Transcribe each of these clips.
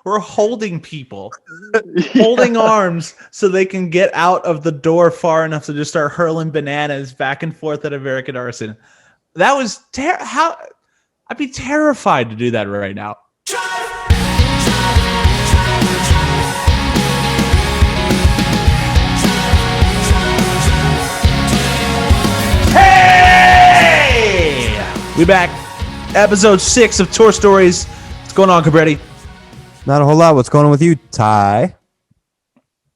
We're holding people, holding arms so they can get out of the door far enough to just start hurling bananas back and forth at American Arson. That was how I'd be terrified to do that right now. Hey! We back. Episode 6 of Tour Stories. What's going on, Cabretti? Not a whole lot. What's going on with you, Ty?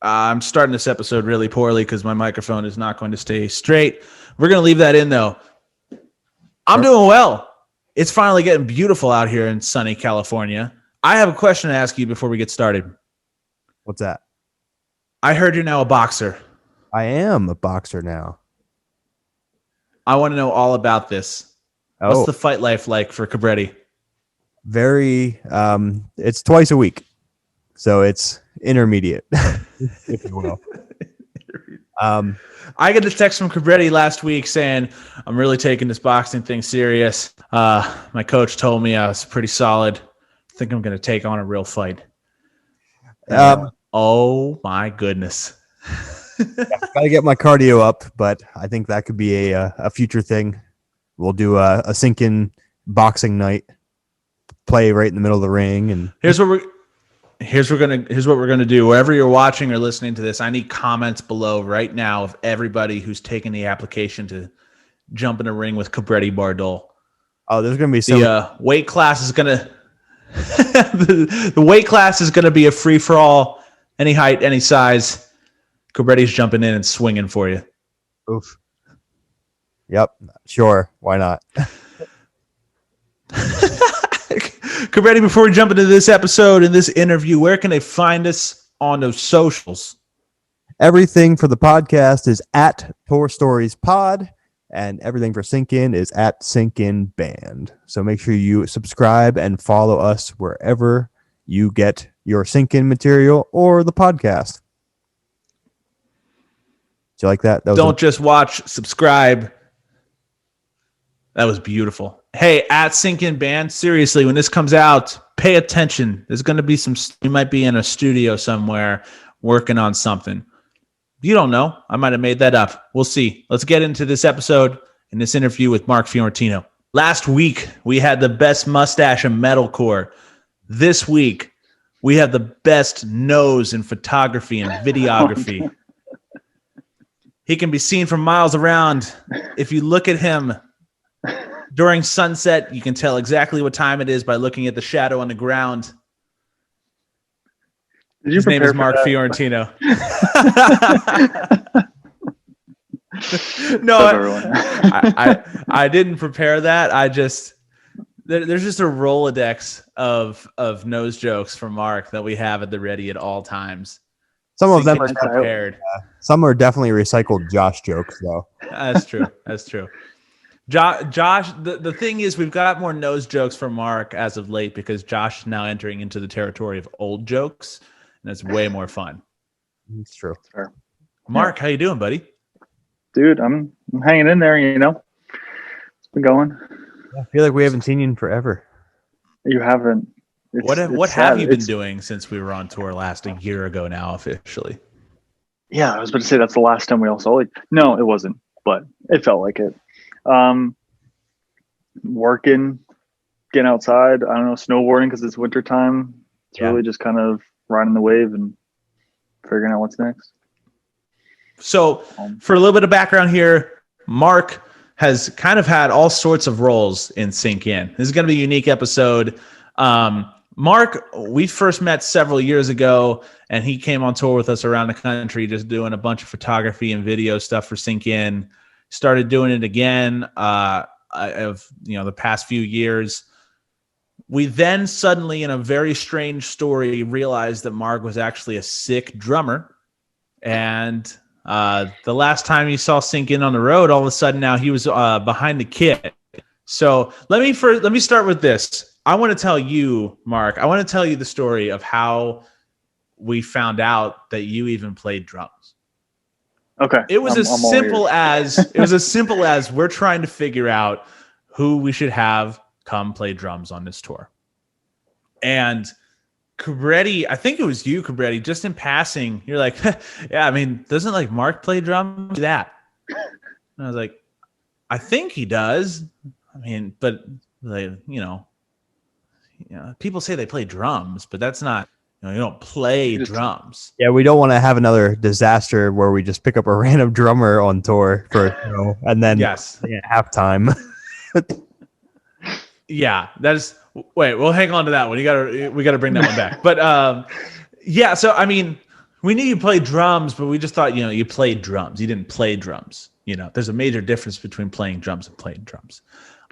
I'm starting this episode really poorly because my microphone is not going to stay straight. We're going to leave that in, though. I'm doing well. It's finally getting beautiful out here in sunny California. I have a question to ask you before we get started. What's that? I heard you're now a boxer. I am a boxer now. I want to know all about this. What's the fight life like for Cabretti? Very, it's twice a week. So it's intermediate, if you will. I got a text from Cabretti last week saying, I'm really taking this boxing thing serious. My coach told me I was pretty solid. I think I'm going to take on a real fight. Oh, my goodness. Gotta get my cardio up, but I think that could be a future thing. We'll do a sink-in boxing night, play right in the middle of the ring, and here's what we're gonna do. Wherever you're watching or listening to this, I need comments below right now of everybody who's taken the application to jump in a ring with Cabretti Bardol. Oh, there's gonna be some. The weight class is gonna the weight class is gonna be a free for all, any height, any size. Cabretti's jumping in and swinging for you. Oof. Yep, sure. Why not? Cabretti, before we jump into this episode and this interview, where can they find us on those socials? Everything for the podcast is at Tour Stories Pod, and everything for Sync In is at Sync In Band. So make sure you subscribe and follow us wherever you get your Sync In material or the podcast. Do you like that? Don't just watch, subscribe. That was beautiful. Hey, at Sync In Band, seriously, when this comes out, pay attention. There's going to be you might be in a studio somewhere working on something. You don't know. I might have made that up. We'll see. Let's get into this episode and this interview with Mark Fiorentino. Last week, we had the best mustache in metalcore. This week, we have the best nose in photography and videography. He can be seen from miles around. If you look at him during sunset, you can tell exactly what time it is by looking at the shadow on the ground. His name is Mark Fiorentino. No, I didn't prepare that. There's just a Rolodex of nose jokes from Mark that we have at the ready at all times. Some of them are prepared. Some are definitely recycled Josh jokes, though. That's true. That's true. Josh, the thing is, we've got more nose jokes from Mark as of late because Josh is now entering into the territory of old jokes, and it's way more fun. It's true. Sure. How you doing, buddy? Dude, I'm hanging in there, you know. It's been going. I feel like we haven't seen you in forever. You haven't. What have you been doing since we were on tour last a year ago now, officially? Yeah, I was about to say that's the last time we all saw it. No, it wasn't, but it felt like it. Working, getting outside. I don't know, snowboarding because it's winter time. It's really just kind of riding the wave and figuring out what's next. So, for a little bit of background here, Mark has kind of had all sorts of roles in Sync In. This is going to be a unique episode. Mark, we first met several years ago, and he came on tour with us around the country, just doing a bunch of photography and video stuff for Sync In. Started doing it again the past few years. We then suddenly, in a very strange story, realized that Mark was actually a sick drummer. And the last time you saw Sync In on the road, all of a sudden now he was behind the kit. So let me start with this. I want to tell you, Mark, the story of how we found out that you even played drums. Okay. It was as simple as we're trying to figure out who we should have come play drums on this tour. And Cabretti, I think it was you, Cabretti, just in passing, you're like, yeah, I mean, doesn't like Mark play drums? Do that. And I was like, I think he does. I mean, but like, people say they play drums, but that's not, you don't play drums. Yeah, we don't want to have another disaster where we just pick up a random drummer on tour for and then halftime. Yeah, wait, we'll hang on to that one. We gotta bring that one back. But yeah, so I mean, we knew you played drums, but we just thought, you played drums. You didn't play drums. There's a major difference between playing drums and playing drums.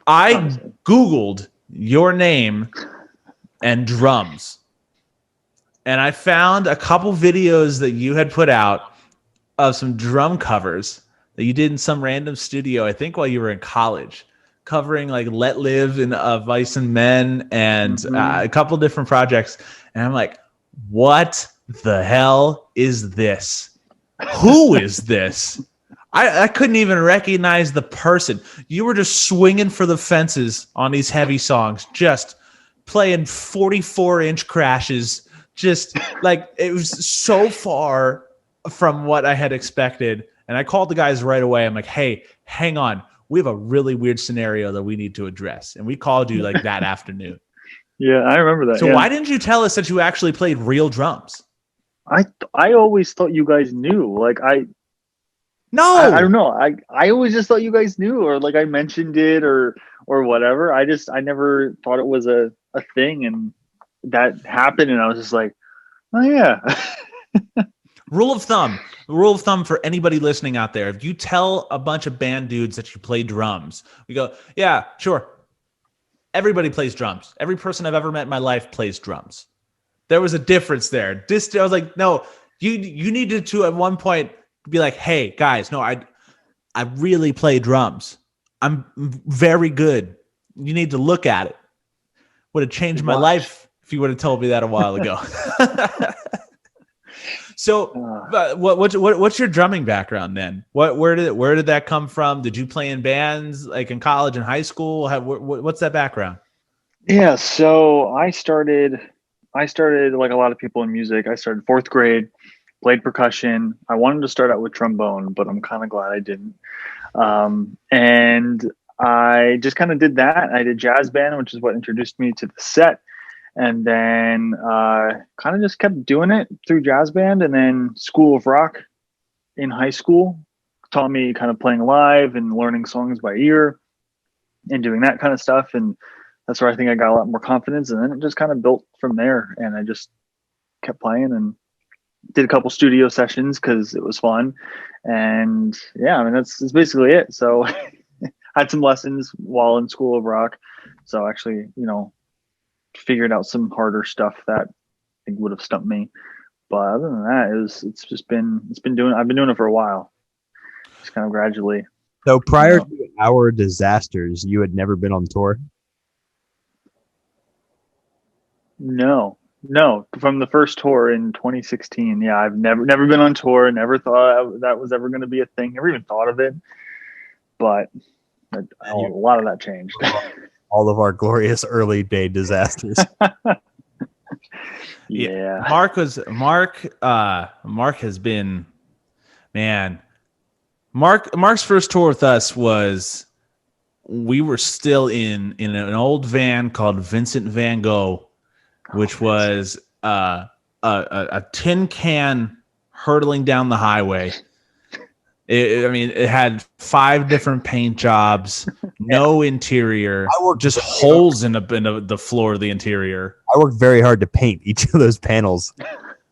I Googled your name and drums, and I found a couple videos that you had put out of some drum covers that you did in some random studio, I think while you were in college, covering like Let Live and Vice and Men and a couple different projects. And I'm like, what the hell is this? Who is this? I couldn't even recognize the person. You were just swinging for the fences on these heavy songs, just playing 44-inch crashes. Just like, it was so far from what I had expected. And I called the guys right away. I'm like, hey, hang on. We have a really weird scenario that we need to address. And we called you like that afternoon. Yeah, I remember that. So why didn't you tell us that you actually played real drums? I always thought you guys knew. Like I don't know. I always just thought you guys knew, or like I mentioned it or whatever. I never thought it was a thing, and that happened, and I was just like, oh yeah. Rule of thumb for anybody listening out there: if you tell a bunch of band dudes that you play drums, we go, yeah, sure. Everybody plays drums. Every person I've ever met in my life plays drums. There was a difference there. I was like, no, you needed to at one point be like, hey guys, no, I really play drums. I'm very good. You need to look at it. Would have changed my life if you would have told me that a while ago. So, what's your drumming background then? Where did that come from? Did you play in bands like in college and high school? What's that background? Yeah, so I started like a lot of people in music. I started 4th grade, played percussion. I wanted to start out with trombone, but I'm kind of glad I didn't. And I just kind of did that. I did jazz band, which is what introduced me to the set. And then kind of just kept doing it through jazz band. And then School of Rock in high school taught me kind of playing live and learning songs by ear and doing that kind of stuff. And that's where I think I got a lot more confidence. And then it just kind of built from there. And I just kept playing and did a couple studio sessions because it was fun. And yeah, I mean, that's basically it. So I had some lessons while in School of Rock. So actually, figured out some harder stuff that I think would have stumped me. But other than that, I've been doing it for a while. Just kind of gradually. So prior to our disasters, you had never been on tour? No. From the first tour in 2016. Yeah, I've never been on tour. Never thought that was ever going to be a thing. Never even thought of it. But a lot of that changed. All of our glorious early day disasters. Yeah. Mark has been, man. Mark's first tour with us we were still in an old van called Vincent Van Gogh, which was a tin can hurtling down the highway. It had 5 different paint jobs, no interior, just holes in the floor of the interior. I worked very hard to paint each of those panels.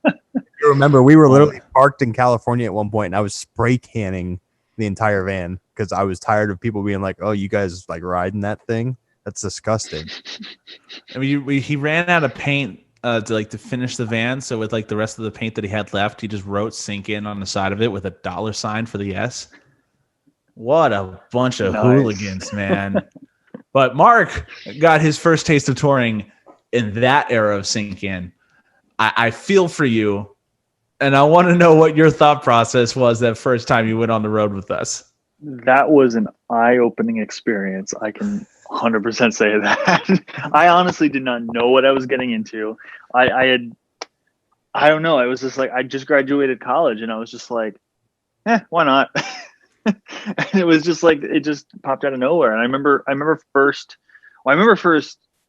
You remember, we were literally parked in California at one point, and I was spray canning the entire van because I was tired of people being like, "Oh, you guys like riding that thing? That's disgusting." I mean, he ran out of paint to finish the van. So with like the rest of the paint that he had left, he just wrote "Sink In" on the side of it with a $sign for the S. What a bunch of hooligans, man. But Mark got his first taste of touring in that era of Sink In. I feel for you, and I want to know what your thought process was that first time you went on the road with us. That was an eye-opening experience. I can 100% say that. I honestly did not know what I was getting into. I don't know. I was just like, I just graduated college and I was just like, why not? And it was just like, it just popped out of nowhere. And I remember first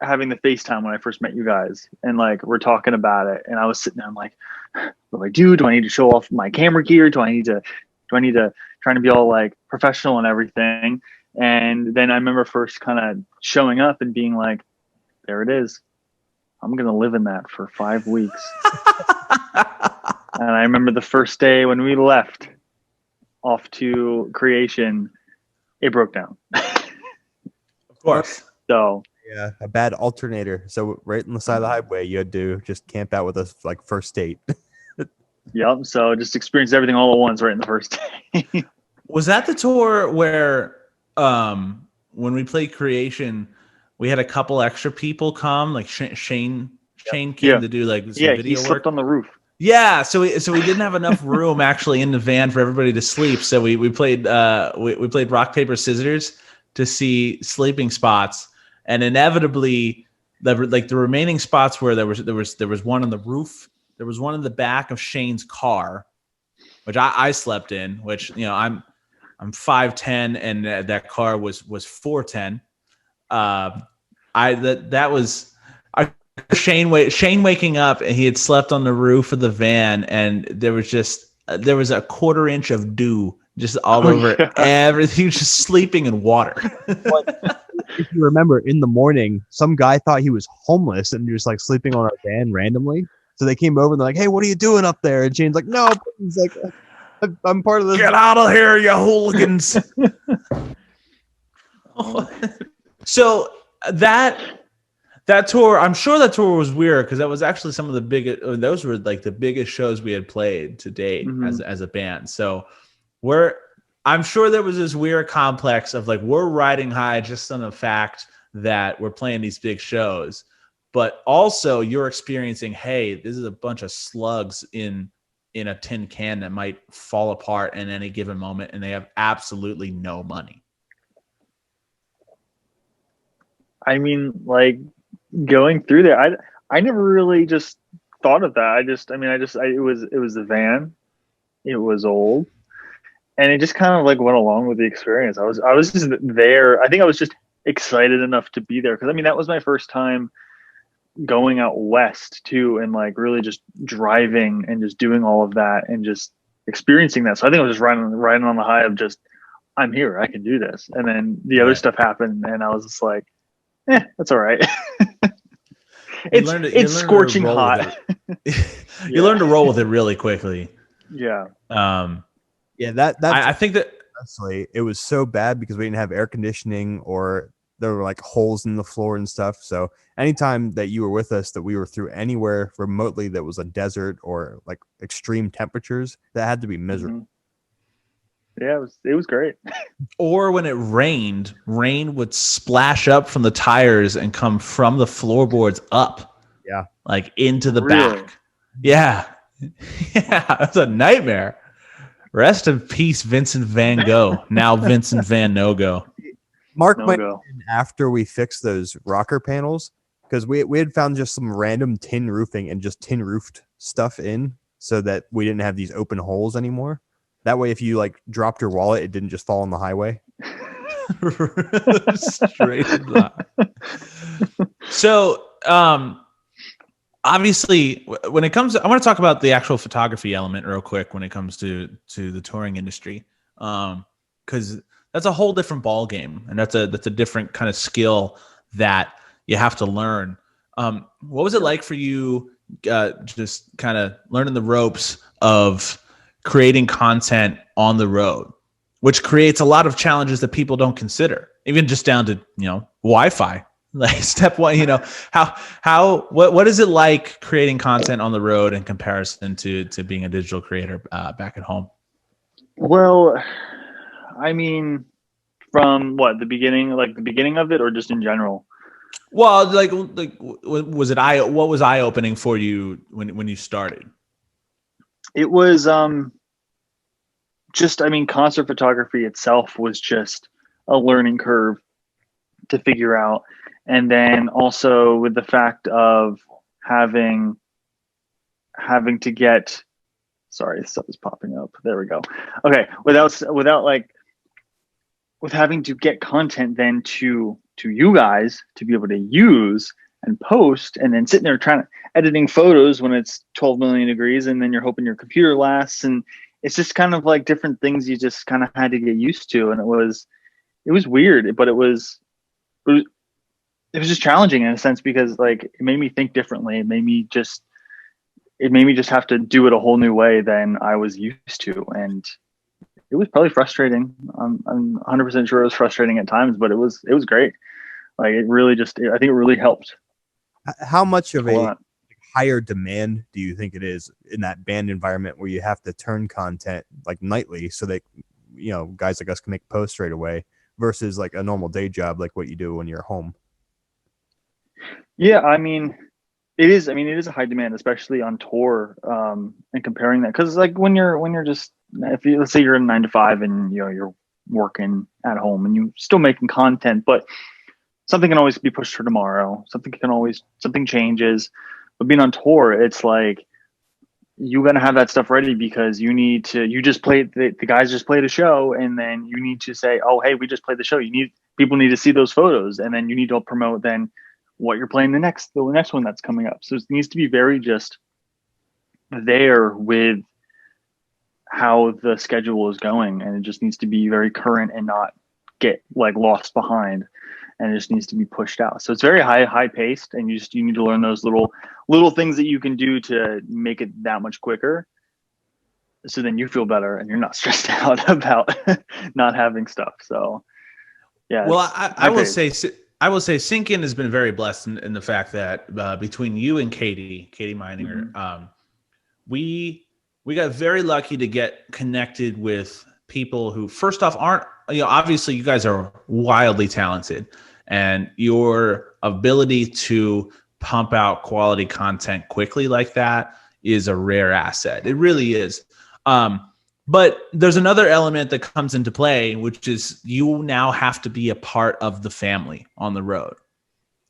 having the FaceTime when I first met you guys, and like, we're talking about it. And I was sitting there, I'm like, what do I do? Do I need to show off my camera gear? Do I need to trying to be all like professional and everything? And then I remember first kind of showing up and being like, there it is. I'm going to live in that for 5 weeks. And I remember the first day when we left off to creation, it broke down. Of course. So Yeah, a bad alternator. So right on the side of the highway, you had to just camp out with us like first date. yep. So just experienced everything all at once right in the first day. Was that the tour where when we played creation, we had a couple extra people come, like Shane came to do like some video he slept work on the roof. Yeah, so we didn't have enough room actually in the van for everybody to sleep. So we played we played rock paper scissors to see sleeping spots, and inevitably the remaining spots where there was one on the roof, there was one in the back of Shane's car, which I slept in. Which I'm 5'10", and that car was 4'10". That was. Shane waking up, and he had slept on the roof of the van, and there was a quarter inch of dew just all over everything. He was just sleeping in water. If you remember, in the morning, some guy thought he was homeless and just like sleeping on our van randomly. So they came over and they're like, "Hey, what are you doing up there?" And Shane's like, "No." He's like, "I'm part of this." Get out of here, you hooligans! So that tour, I'm sure that tour was weird because that was actually some of the biggest. Those were like the biggest shows we had played to date as a band. So I'm sure there was this weird complex of like we're riding high just on the fact that we're playing these big shows, but also you're experiencing, hey, this is a bunch of slugs in a tin can that might fall apart in any given moment, and they have absolutely no money. I mean, like, going through there, I never really just thought of that. It was the van, it was old, and it just kind of like went along with the experience. I was just there. I think I was just excited enough to be there because that was my first time going out west too, and like really just driving and just doing all of that and just experiencing that. So I think I was just riding on the high of just, I'm here, I can do this. And then the other stuff happened, and I was just like, that's all right. It's scorching hot. You learn to roll with it really quickly. Yeah. I think that honestly, it was so bad because we didn't have air conditioning, or there were like holes in the floor and stuff. So anytime that you were with us, that we were through anywhere remotely that was a desert or like extreme temperatures, that had to be miserable. Yeah, it was great. Or when it rained, rain would splash up from the tires and come from the floorboards up. Yeah. Like into the back. Yeah. Yeah, that's a nightmare. Rest in peace, Vincent Van Gogh. Now Vincent Van No Go. Mark went in after we fixed those rocker panels, because we had found just some random tin roofing and just tin roofed stuff in, so that we didn't have these open holes anymore. That way, if you like dropped your wallet, it didn't just fall on the highway. Straight up. So, obviously, when it comes to, I want to talk about the actual photography element real quick when it comes to the touring industry, because that's a whole different ball game, and that's a different kind of skill that you have to learn. What was it like for you, just kind of learning the ropes of creating content on the road, which creates a lot of challenges that people don't consider, even just down to Wi-Fi. Like step one, what is it like creating content on the road in comparison to being a digital creator back at home? Well, I mean, from the beginning of it, or just in general? Well, like what was eye-opening for you when you started? It was concert photography itself was just a learning curve. to figure out. And then also with the fact of having to get, sorry, stuff is popping up. There we go. Okay. With having to get content then to you guys to be able to use and post, and then sitting there editing photos when it's 12 million degrees, and then you're hoping your computer lasts, and it's just kind of like different things you just kind of had to get used to. And it was weird, but it was just challenging in a sense, because like it made me think differently. It made me just have to do it a whole new way than I was used to. And it was probably frustrating. I'm 100% sure it was frustrating at times, but it was great. Like I think it really helped. How much of a higher demand do you think it is in that band environment where you have to turn content like nightly so that, you know, guys like us can make posts right away versus like a normal day job, like what you do when you're home? Yeah. I mean, it is a high demand, especially on tour, and comparing that. Cause like when you're just, let's say you're in 9 to 5 and you're working at home and you're still making content, but something can always be pushed for tomorrow. Something changes. But being on tour, it's like you're gonna have that stuff ready because you just played the guys just played a show, and then you need to say, oh hey, we just played the show. People need to see those photos, and then you need to promote then what you're playing the next one that's coming up. So it needs to be very just there with how the schedule is going, and it just needs to be very current and not get like lost behind, and it just needs to be pushed out. So it's very high paced, and you need to learn those little things that you can do to make it that much quicker, so then you feel better and you're not stressed out about not having stuff. So yeah. Well, I will say Sync In has been very blessed in the fact that between you and Katie Meininger, Mm-hmm. We got very lucky to get connected with people who, first off, aren't, obviously you guys are wildly talented, and your ability to pump out quality content quickly like that is a rare asset. It really is. But there's another element that comes into play, which is you now have to be a part of the family on the road.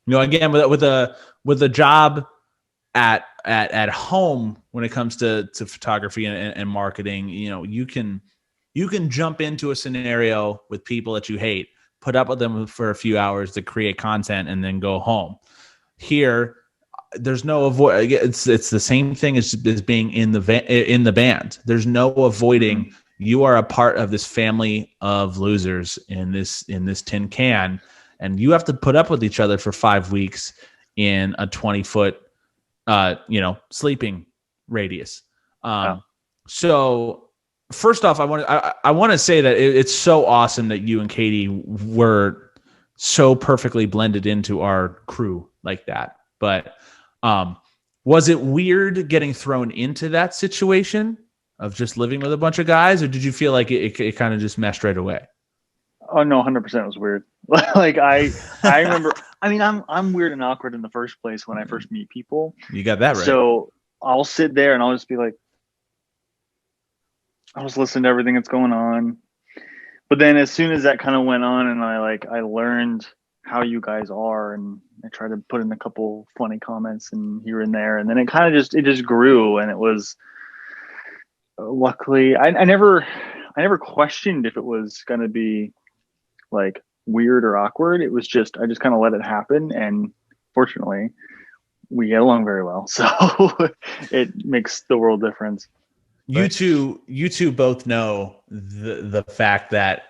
Again, with a job at home, when it comes to photography and marketing, you can jump into a scenario with people that you hate, put up with them for a few hours to create content, and then go home. Here, there's no avoid. It's the same thing as being in the band. There's no avoiding. You are a part of this family of losers in this tin can, and you have to put up with each other for 5 weeks in a 20-foot, sleeping radius. So first off, I want to say that it's so awesome that you and Katie were so perfectly blended into our crew like that. But was it weird getting thrown into that situation of just living with a bunch of guys, or did you feel like it kind of just meshed right away? Oh no, 100% was weird. Like I remember. I mean, I'm weird and awkward in the first place when I first meet people. You got that right. So I'll sit there and I'll just be like, I'll just listen to everything that's going on. But then as soon as that kind of went on, and I learned how you guys are, and I tried to put in a couple funny comments and here and there, and then it kind of just grew, and it was luckily I never questioned if it was going to be like weird or awkward. It was just I just kind of let it happen, and fortunately we get along very well, so it makes the world difference. You two both know the fact that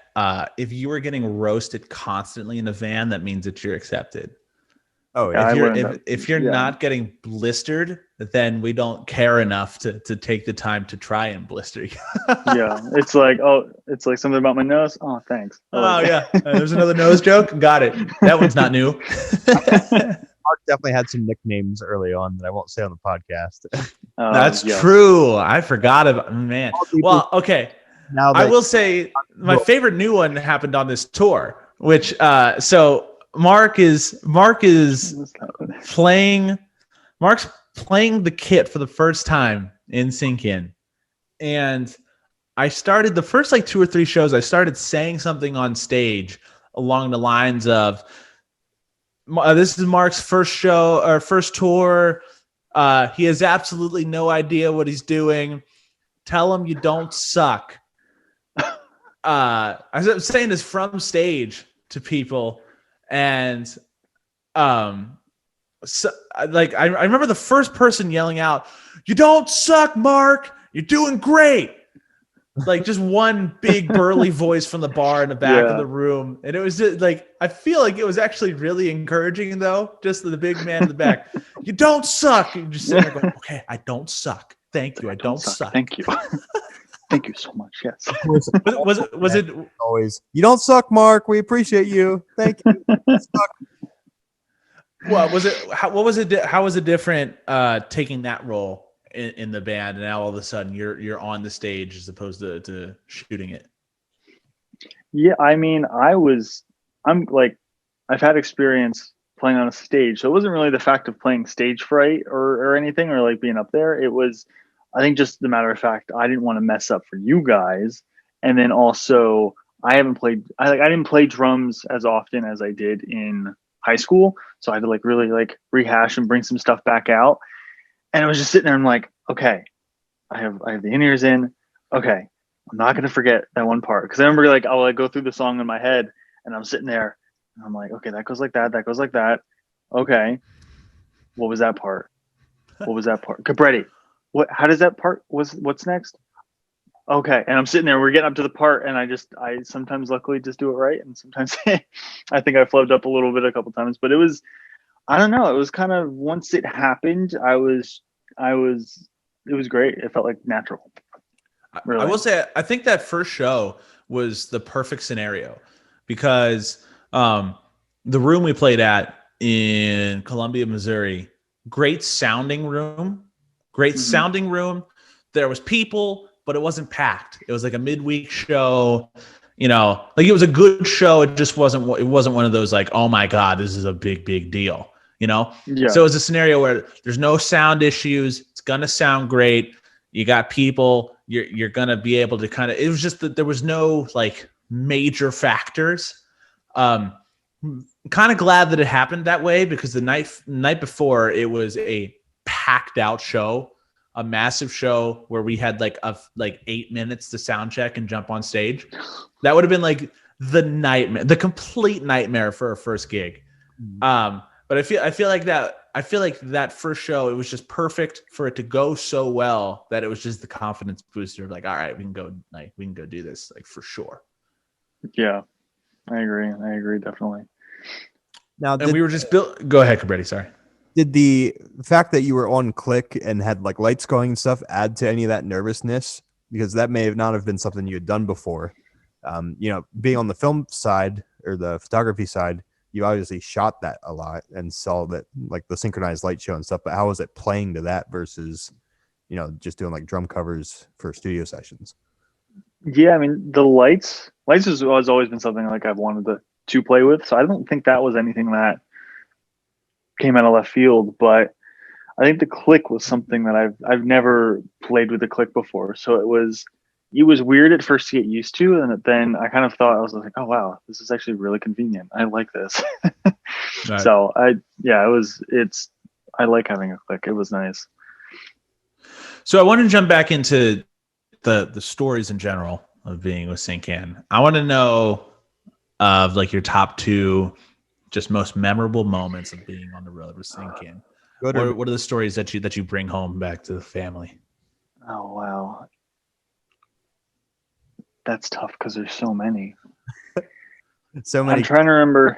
if you are getting roasted constantly in a van, that means that you're accepted. Oh, yeah. If you're not getting blistered, then we don't care enough to take the time to try and blister you. Yeah, it's like something about my nose. Oh, thanks. Yeah, there's another nose joke. Got it. That one's not new. Mark definitely had some nicknames early on that I won't say on the podcast. That's true. I forgot about, man. Well, okay. Now I will say my favorite new one happened on this tour, which so Mark is playing the kit for the first time in Sync In. And I started the first 2 or 3 shows, I started saying something on stage along the lines of, This is Mark's first show or first tour. He has absolutely no idea what he's doing. Tell him you don't suck. I'm saying this from stage to people, and so, like I remember the first person yelling out, "You don't suck, Mark. You're doing great." Like just one big burly voice from the bar in the back of the room, and it was just, like I feel like it was actually really encouraging though. Just the big man in the back, "You don't suck." You're just sitting there going, "Okay, I don't suck. Thank you. I don't suck. Thank you." Thank you so much. Yes. Was it always? You don't suck, Mark. We appreciate you. Thank you. Well, was it? What was it? How was it different taking that role in the band, and now all of a sudden you're on the stage as opposed to shooting it? Yeah, I mean, I'm like, I've had experience playing on a stage, so it wasn't really the fact of playing stage fright or anything or like being up there. It was, I think, just the matter of fact, I didn't want to mess up for you guys, and then also I didn't play drums as often as I did in high school, so I had to like really like rehash and bring some stuff back out. And I was just sitting there and I'm like, okay, I have the in-ears in. Okay, I'm not gonna forget that one part, because I remember like I'll like go through the song in my head and I'm sitting there and I'm like, okay, that goes like that goes like that. Okay, what was that part? Cabretti, how does that part, what's next? Okay, and I'm sitting there, we're getting up to the part, and I sometimes luckily just do it right, and sometimes I think I flubbed up a little bit a couple times, but it was, I don't know, it was kind of, once it happened, it was great. It felt like natural. Really. I will say, I think that first show was the perfect scenario because the room we played at in Columbia, Missouri, great sounding room. There was people, but it wasn't packed. It was like a midweek show, like it was a good show. It just wasn't one of those like, oh my God, this is a big deal, Yeah. So it was a scenario where there's no sound issues. It's going to sound great. You got people, you're going to be able to it was just that there was no like major factors. Kind of glad that it happened that way, because the night before it was a packed out show, a massive show where we had like 8 minutes to sound check and jump on stage. That would have been like the complete nightmare for a first gig. But I feel like that first show, it was just perfect for it to go so well that it was just the confidence booster of like, all right, we can go do this, like, for sure. Yeah, I agree definitely. Now, we were just built. Go ahead, Cabretti. Sorry. Did the fact that you were on click and had like lights going and stuff add to any of that nervousness? Because that may not have been something you had done before. Being on the film side or the photography side, you obviously shot that a lot and saw that, like the synchronized light show and stuff. But how was it playing to that versus, just doing like drum covers for studio sessions? Yeah, I mean, the lights has always been something like I've wanted to play with. So I don't think that was anything that came out of left field, but I think the click was something that I've never played with the click before. So it was weird at first to get used to, and then I kind of thought, I was like, oh wow, this is actually really convenient. I like this. Right. So I like having a click. It was nice. So I want to jump back into the stories in general of being with Sync-In. I want to know of like your top 2 just most memorable moments of being on the road with Sync-In. What are the stories that you bring home back to the family? Oh wow, that's tough because there's so many. So many. I'm trying to remember.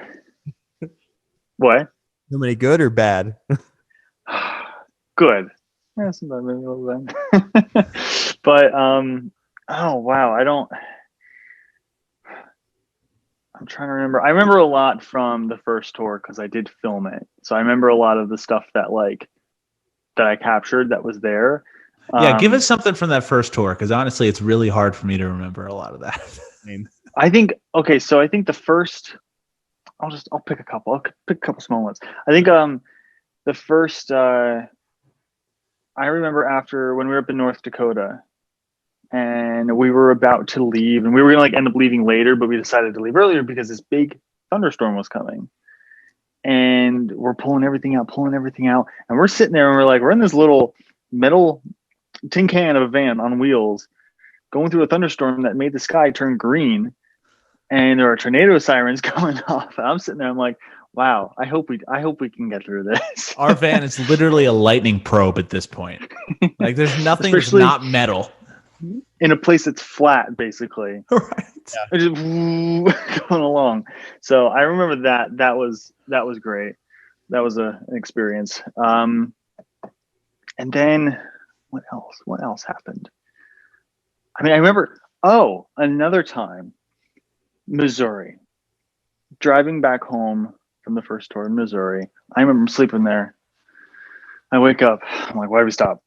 What? So many good or bad? Good. Yeah, sometimes maybe a little bit. But oh wow, I'm trying to remember. I remember a lot from the first tour because I did film it. So I remember a lot of the stuff that I captured that was there. Yeah, give us something from that first tour, because honestly, it's really hard for me to remember a lot of that. I think the first, I'll pick a couple. I'll pick a couple small ones. I think the first I remember after when we were up in North Dakota and we were about to leave, and we were gonna like end up leaving later, but we decided to leave earlier because this big thunderstorm was coming. and we're pulling everything out, and we're sitting there and we're in this little metal tin can of a van on wheels, going through a thunderstorm that made the sky turn green, and there are tornado sirens going off. And I'm sitting there, I'm like, wow, I hope we can get through this. Our van is literally a lightning probe at this point. Like there's nothing that's not metal. In a place that's flat, basically. Right. Yeah. Just going along. So I remember that was great. That was an experience. And then what else happened? I mean, I remember, another time, Missouri. Driving back home from the first tour in Missouri. I remember sleeping there. I wake up. I'm like, why did we stop?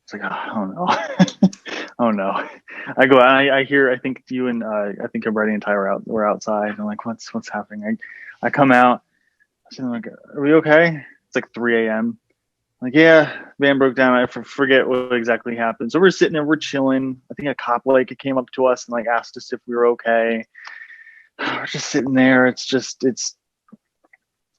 It's like, oh no. Oh no. I go out, I hear, I think you and I think Brady and Ty were outside. I'm like, what's happening? I come out. I'm like, are we okay? It's like 3 a.m. I'm like, yeah, van broke down. I forget what exactly happened. So we're sitting there, we're chilling. I think a cop came up to us and like asked us if we were okay. We're just sitting there. It's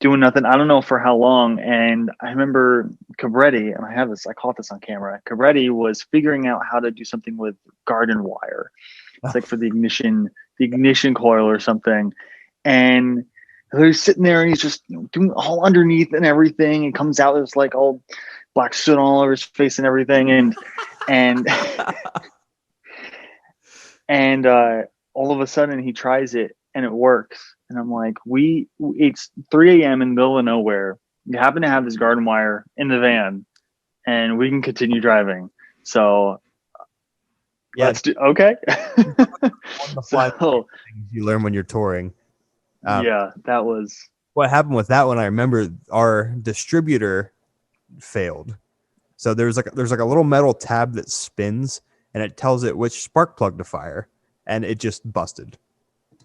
doing nothing. I don't know for how long. And I remember Cabretti, and I caught this on camera. Cabretti was figuring out how to do something with garden wire. It's like for the ignition coil or something. And he's sitting there and he's just doing all underneath and everything. And comes out, there's like all black soot all over his face and everything. And all of a sudden he tries it and it works. And I'm like, it's 3 a.m. in the middle of nowhere. You happen to have this garden wire in the van and we can continue driving. So yeah, let's do, okay. So, you learn when you're touring. Yeah, that was what happened with that one. I remember our distributor failed. So there's like a little metal tab that spins and it tells it which spark plug to fire, and it just busted.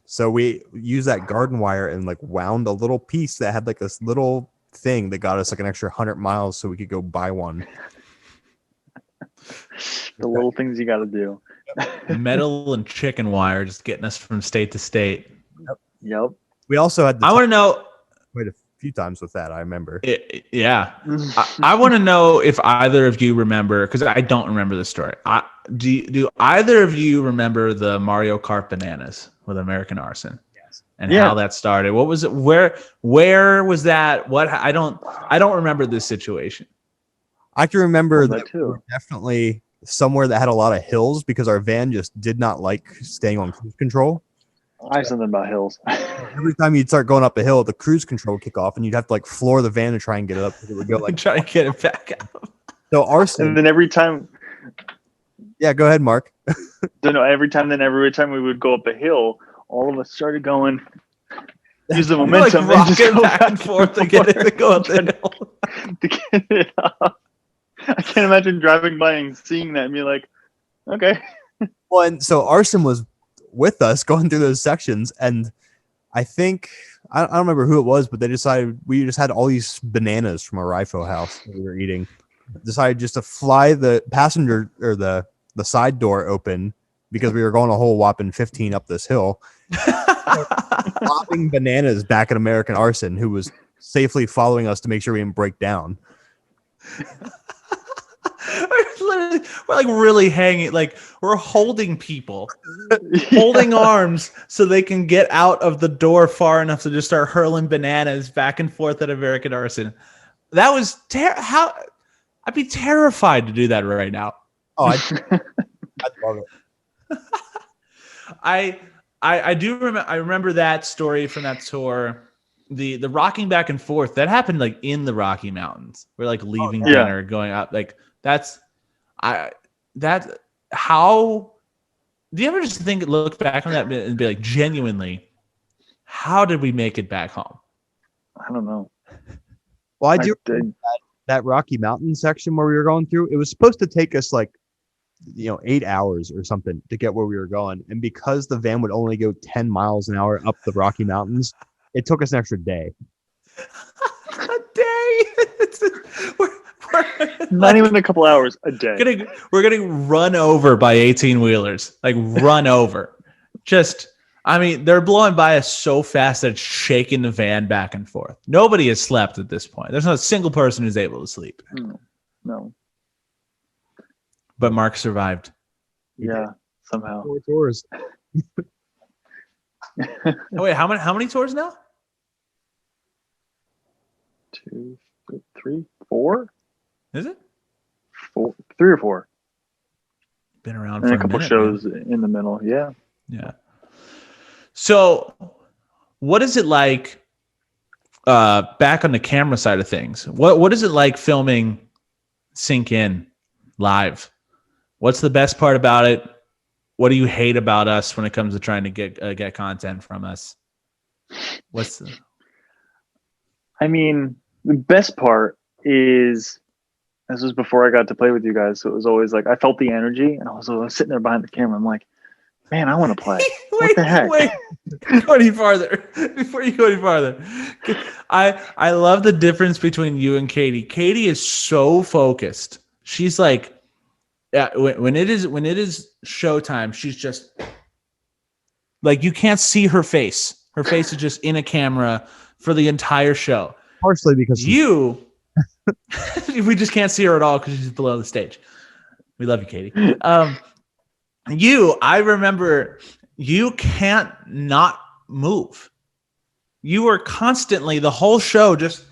So we used that garden wire and like wound a little piece that had like this little thing that got us like an extra 100 miles so we could go buy one. The little things you got to do. Metal and chicken wire just getting us from state to state. Yep. We also had I want to know quite a few times with that. I remember. Yeah. I want to know if either of you remember, because I don't remember the story. Do either of you remember the Mario Kart bananas with American Arson? Yes. And how that started? What was it? Where was that? What? I don't remember this situation. I can remember that too. We were definitely somewhere that had a lot of hills because our van just did not like staying on cruise control. I have something about hills. Every time you'd start going up a hill, the cruise control would kick off, and you'd have to like floor the van to try and get it up because it would go like try to get it back out. So Arson, and then every time. Yeah, go ahead, Mark. Every time we would go up a hill, all of us started going. Use the momentum, like rocking back and forth to get it to go up the hill. To get it up. I can't imagine driving by and seeing that and be like, okay. Well, and so Arson was with us going through those sections, and I think I don't remember who it was, but they decided we just had all these bananas from a rifle house that we were eating. Decided just to fly the passenger or the side door open because we were going a whole whopping 15 up this hill, popping bananas back at American Arson, who was safely following us to make sure we didn't break down. We're like really hanging, like we're holding people, holding arms so they can get out of the door far enough to just start hurling bananas back and forth at American Arson. That was how I'd be terrified to do that right now. Oh, I'd love it. I do remember. I remember that story from that tour. The rocking back and forth that happened like in the Rocky Mountains. We're like leaving dinner, going out. Like how do you ever just look back on that and be like, genuinely, how did we make it back home? I don't know. Well, I do that Rocky Mountain section where we were going through. It was supposed to take us like 8 hours or something to get where we were going, and because the van would only go 10 miles an hour up the Rocky Mountains, it took us an extra day. A day? we're not even a couple hours, a day. We're getting run over by 18-wheelers, like run over. Just I mean, they're blowing by us so fast that it's shaking the van back and forth. Nobody has slept at this point. There's not a single person who's able to sleep. No. But Mark survived. Yeah, somehow. 4 tours. Oh, wait, how many tours now? 2, 3, 4? Is it? 4, 3 or 4. Been around And for a couple minute, shows man. in the middle. Yeah. Yeah. So, what is it like back on the camera side of things? What is it like filming Sync In live? What's the best part about it? What do you hate about us when it comes to trying to get content from us? I mean, the best part is this was before I got to play with you guys, so it was always like I felt the energy, and I was sitting there behind the camera. I'm like, man, I want to play. What the heck? Wait, go any farther before you go any farther. I love the difference between you and Katie. Katie is so focused. She's like, yeah, when it is showtime, she's just like, you can't see her face. Her face is just in a camera for the entire show. Partially because we just can't see her at all because she's below the stage. We love you, Katie. I remember you can't not move. You were constantly the whole show just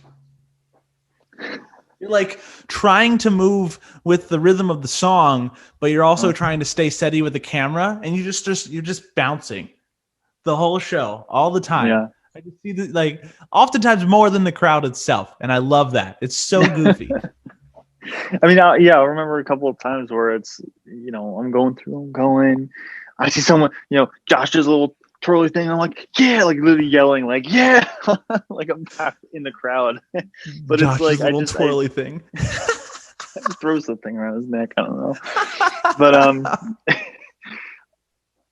you're like trying to move with the rhythm of the song, but you're also trying to stay steady with the camera, and you're just bouncing the whole show all the time. Yeah. I just see like oftentimes more than the crowd itself, and I love that. It's so goofy. I mean, I remember a couple of times where it's, I'm going. I see someone, Josh does a little twirly thing. I'm like, yeah, like literally yelling, like, yeah, like I'm back in the crowd. But Josh's it's like little twirly thing. throws the thing around his neck. I don't know. But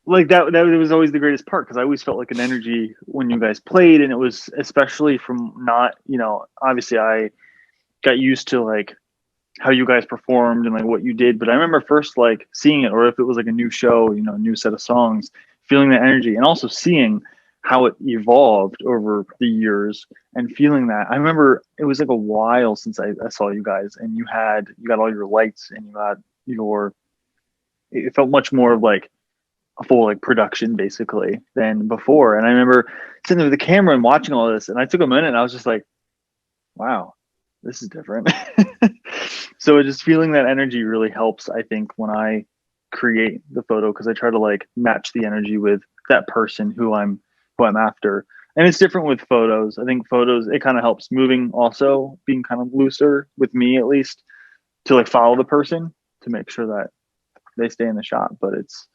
like that was always the greatest part, because I always felt like an energy when you guys played, and it was especially from not, obviously I got used to like how you guys performed and like what you did, but I remember first like seeing it, or if it was like a new show, a new set of songs, feeling that energy, and also seeing how it evolved over the years and feeling that. I remember it was like a while since I saw you guys, and you got all your lights, and it felt much more of like a full like production basically than before. And I remember sitting there with the camera and watching all this, and I took a minute and I was just like, wow, this is different. So just feeling that energy really helps, I think, when I create the photo, because I try to like match the energy with that person who I'm after. And it's different with photos. I think photos, it kind of helps moving, also being kind of looser with me, at least, to like follow the person to make sure that they stay in the shot. But it's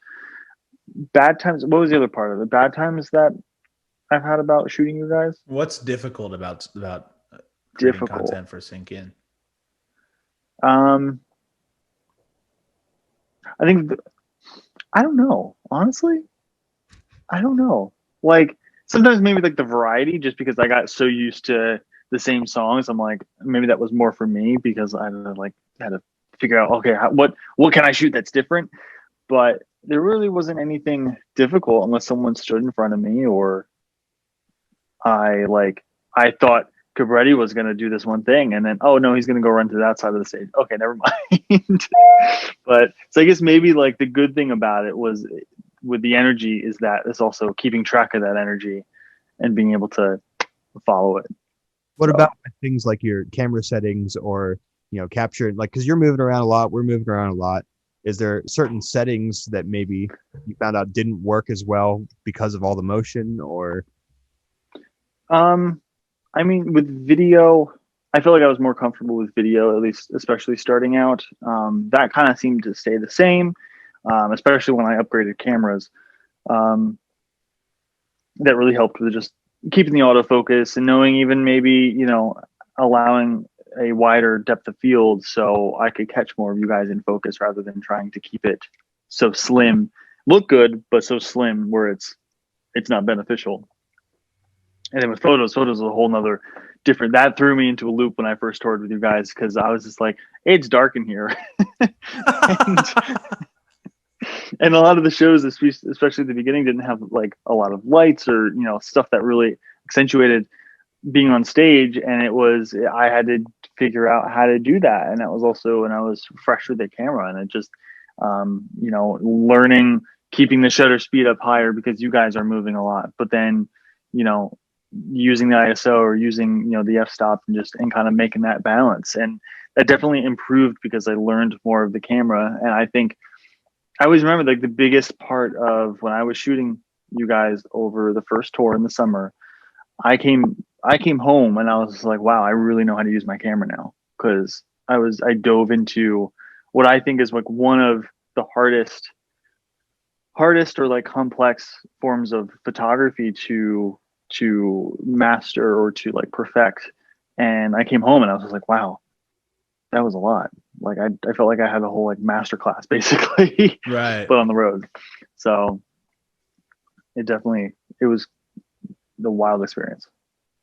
bad times. What was the other part of it? Bad times that I've had about shooting you guys? What's difficult about creating content for Sync In? I think I don't know. Honestly, I don't know. Like sometimes maybe like the variety, just because I got so used to the same songs. I'm like, maybe that was more for me, because I had to figure out, okay, what can I shoot that's different? But there really wasn't anything difficult unless someone stood in front of me, or I thought Cabretti was going to do this one thing, and then, oh no, he's going to go run to that side of the stage. Okay, never mind. But so I guess maybe like the good thing about it was with the energy is that it's also keeping track of that energy and being able to follow it. What about things like your camera settings, or, capture, like, because you're moving around a lot, we're moving around a lot. Is there certain settings that maybe you found out didn't work as well because of all the motion, or? I mean, with video, I feel like I was more comfortable with video, at least, especially starting out. That kind of seemed to stay the same, especially when I upgraded cameras. That really helped with just keeping the autofocus and knowing, even maybe, allowing a wider depth of field so I could catch more of you guys in focus, rather than trying to keep it so slim, look good, but so slim where it's not beneficial. And then with photos is a whole nother different. That threw me into a loop when I first toured with you guys, because I was just like, hey, it's dark in here. And a lot of the shows, especially at the beginning, didn't have like a lot of lights or, you know, stuff that really accentuated being on stage. And I had to figure out how to do that. And that was also when I was fresh with the camera, and it just, you know, learning, keeping the shutter speed up higher because you guys are moving a lot, but then, you know, using the ISO or using, you know, the f-stop and kind of making that balance. And that definitely improved because I learned more of the camera. And I think I always remember, like, the biggest part of when I was shooting you guys over the first tour in the summer, I came home and I was like, wow, I really know how to use my camera now, because I dove into what I think is like one of the hardest or like complex forms of photography to master or to like perfect. And I came home and I was just like, wow, that was a lot. Like I felt like I had a whole like master class basically, Right. but on the road. So it was the wild experience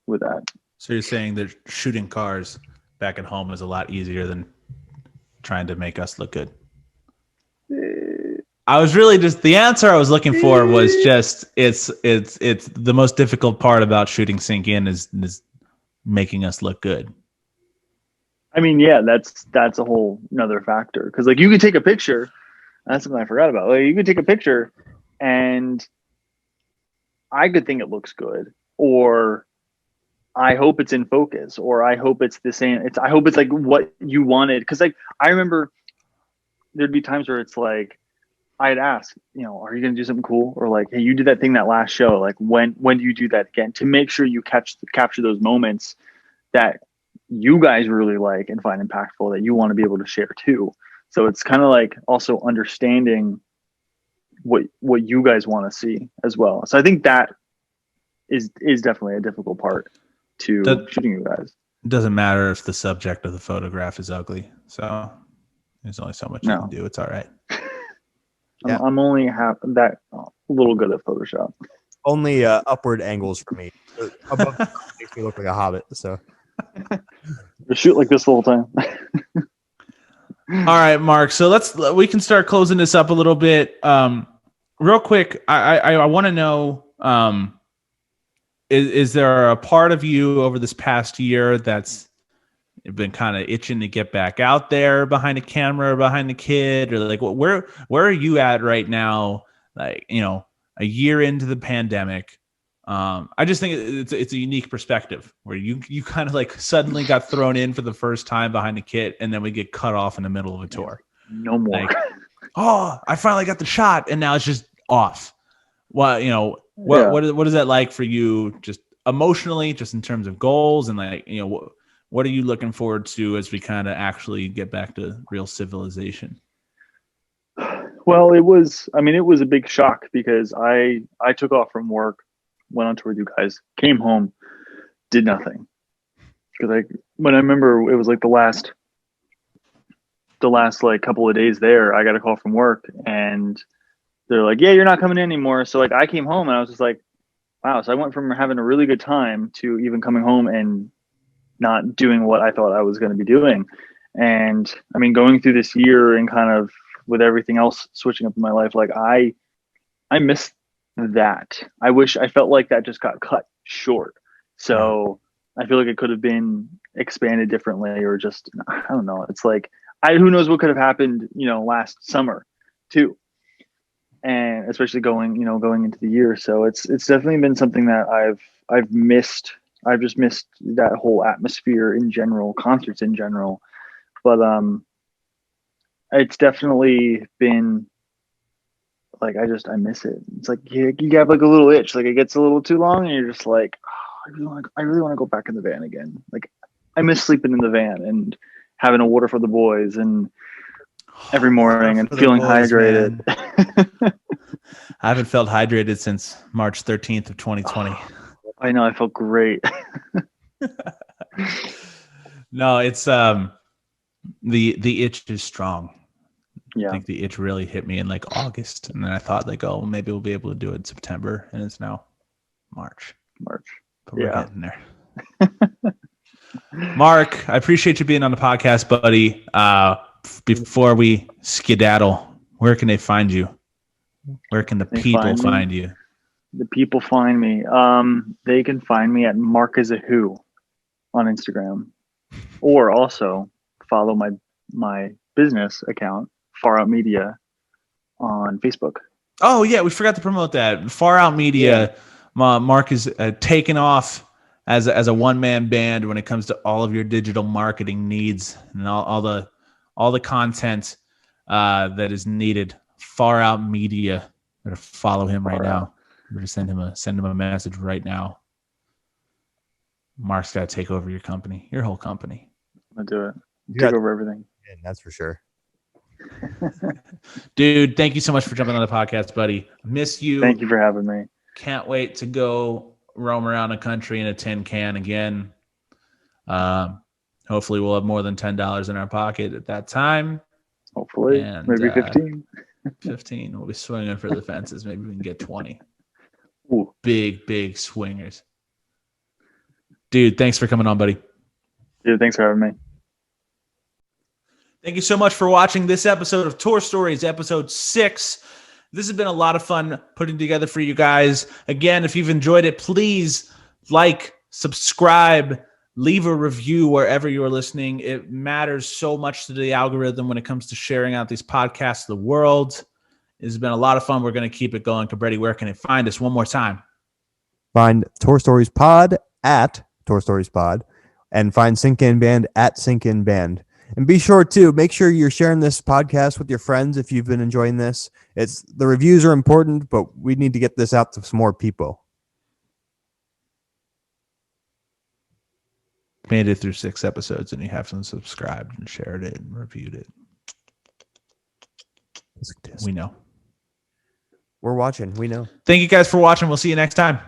with that. So you're saying that shooting cars back at home is a lot easier than trying to make us look good? I was really just, the answer I was looking for was just, it's the most difficult part about shooting Sync In is making us look good. I mean, yeah, that's a whole another factor, because like you could take a picture. That's something I forgot about. Like you could take a picture and I could think it looks good, or I hope it's in focus, or I hope it's the same. I hope it's like what you wanted. Cause like, I remember there'd be times where it's like, I'd ask, you know, are you going to do something cool? Or like, hey, you did that thing that last show. Like when do you do that again? To make sure you capture those moments that you guys really like and find impactful, that you want to be able to share too. So it's kind of like also understanding what you guys want to see as well. So I think that is definitely a difficult part to shooting you guys. It doesn't matter if the subject of the photograph is ugly. So there's only so much you can do. It's all right. Yeah. I'm only that a little good at Photoshop. Only upward angles for me. Above makes me look like a hobbit. So shoot like this the whole time. All right, Mark. So we can start closing this up a little bit. Real quick, I want to know, is there a part of you over this past year that's been kind of itching to get back out there behind a camera, behind the kid, or like where are you at right now? Like, you know, a year into the pandemic. I just think it's a unique perspective where you kind of like suddenly got thrown in for the first time behind a kit, and then we get cut off in the middle of a tour. No more. Like, oh, I finally got the shot, and now it's just off. Well, you know, what is that like for you, just emotionally, just in terms of goals, and like, you know, what are you looking forward to as we kind of actually get back to real civilization? Well, it was a big shock because I took off from work, went on tour with you guys, came home, did nothing. Because when I remember it was like the last like couple of days there, I got a call from work and they're like, yeah, you're not coming in anymore. So like I came home and I was just like, wow. So I went from having a really good time to even coming home and not doing what I thought I was going to be doing. And I mean, going through this year and kind of with everything else switching up in my life, like I missed that. I felt like that just got cut short. So I feel like it could have been expanded differently, or just, I don't know. It's like, who knows what could have happened, you know, last summer too. And especially going into the year. So it's definitely been something that I've missed. I've just missed that whole atmosphere in general, concerts in general. But it's definitely been like, I miss it. It's like you have like a little itch, like it gets a little too long and you're just like, oh, I really want to go back in the van again. Like I miss sleeping in the van and having a water for the boys and every morning and feeling hydrated. I haven't felt hydrated since March 13th of 2020. I know, I felt great. No, it's the itch is strong. Yeah. I think the itch really hit me in like August, and then I thought like, oh, maybe we'll be able to do it in September, and it's now March. But we're getting there. Mark, I appreciate you being on the podcast, buddy. Before we skedaddle, where can they find you? Where can the They people find me. find you? The people find me. They can find me at Mark is a Who on Instagram, or also follow my business account, Far Out Media, on Facebook. Oh yeah, we forgot to promote that. Far Out Media. Mark is taking off as a one man band when it comes to all of your digital marketing needs and all the content that is needed. Far Out Media. Better follow him right now. Better send him a message right now. Mark's got to take over your company, your whole company. I'll do it. Take over everything. That's for sure. Dude, thank you so much for jumping on the podcast, buddy. Miss you. Thank you for having me. Can't wait to go roam around the country in a tin can again. Hopefully we'll have more than $10 in our pocket at that time. Hopefully. And, maybe 15. 15. We'll be swinging for the fences. Maybe we can get 20. Ooh. Big swingers. Dude, thanks for coming on, buddy. Dude, thanks for having me. Thank you so much for watching this episode of Tour Stories, episode 6. This has been a lot of fun putting together for you guys. Again, if you've enjoyed it, please like, subscribe, leave a review wherever you're listening. It matters so much to the algorithm when it comes to sharing out these podcasts to the world. It's been a lot of fun. We're going to keep it going. Cabretti, where can it find us one more time? Find Tour Stories Pod at Tour Stories Pod and find Sync In Band at Sync In Band. And be sure to make sure you're sharing this podcast with your friends if you've been enjoying this. The reviews are important, but we need to get this out to some more people. Made it through 6 episodes and you haven't subscribed and shared it and reviewed it. We know. We're watching. We know. Thank you guys for watching. We'll see you next time.